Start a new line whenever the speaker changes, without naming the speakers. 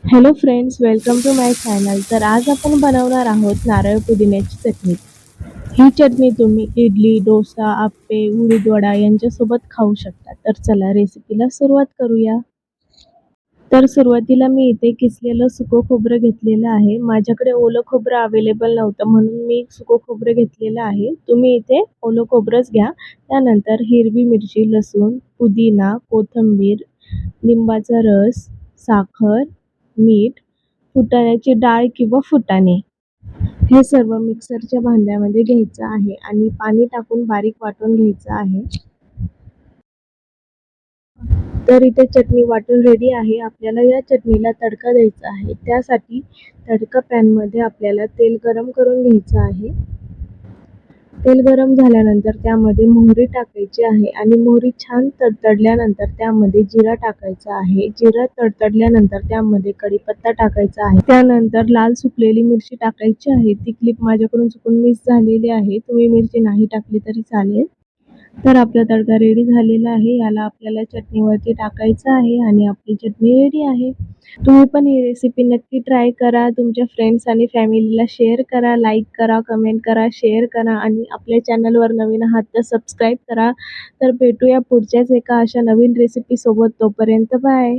Hello friends, welcome to my channel. तर आज आपण बनवणार आहोत नारळ पुदिन्याची चटणी. ही चटणी तुम्ही इडली, डोसा, आप्पे, उडीद वडा यांच्यासोबत खाऊ शकता. तर चला रेसिपीला सुरुवात करूया. तर सुरुवातीला मी इथे किसलेलं सुकं खोबरं घेतलेलं आहे. माझ्याकडे ओलं खोबरं अवेलेबल नव्हतं म्हणून मी सुकं खोबरं घेतलेलं आहे. तुम्ही इथे ओलं खोबरंच घ्या. त्यानंतर हिरवी मिरची, लसूण, पुदिना, कोथिंबीर, लिंबाचा रस, साखर, मीठ, फुटाण्याची डाळ किंवा फुटाणे हे सर्व मिक्सरच्या भांड्यामध्ये घ्यायचं आहे आणि पाणी टाकून बारीक वाटून घ्यायचं आहे. तर इथे चटणी वाटून रेडी आहे. आपल्याला या चटणीला तडका द्यायचा आहे. त्यासाठी तडका पॅनमध्ये आपल्याला तेल गरम करून घ्यायचं आहे. तेल गरम झाल्यानंतर त्यामध्ये मोहरी टाकायची आहे आणि मोहरी छान तडतडल्यानंतर त्यामध्ये जिरा टाकायचा आहे. जिरा तडतडल्यानंतर त्यामध्ये कढीपत्ता टाकायचा आहे. त्यानंतर लाल सुकलेली मिरची टाकायची आहे. ती क्लिप माझ्याकडून चुकून मिस झालेली आहे. तुम्ही मिरची नाही टाकली तरी चालेल. तर आपला तडका रेडी झालेला आहे. याला आपल्याला चटणीवरती टाकायचं आहे आणि आपली चटणी रेडी आहे. तुम्ही पण ही रेसिपी नक्की ट्राय करा. तुमच्या फ्रेंड्स आणि फॅमिलीला शेअर करा, लाईक करा, कमेंट करा, शेअर करा आणि आपल्या चॅनलवर नवीन आहात तर सबस्क्राईब करा. तर भेटूया पुढच्याच एका अशा नवीन रेसिपीसोबत. तोपर्यंत बाय.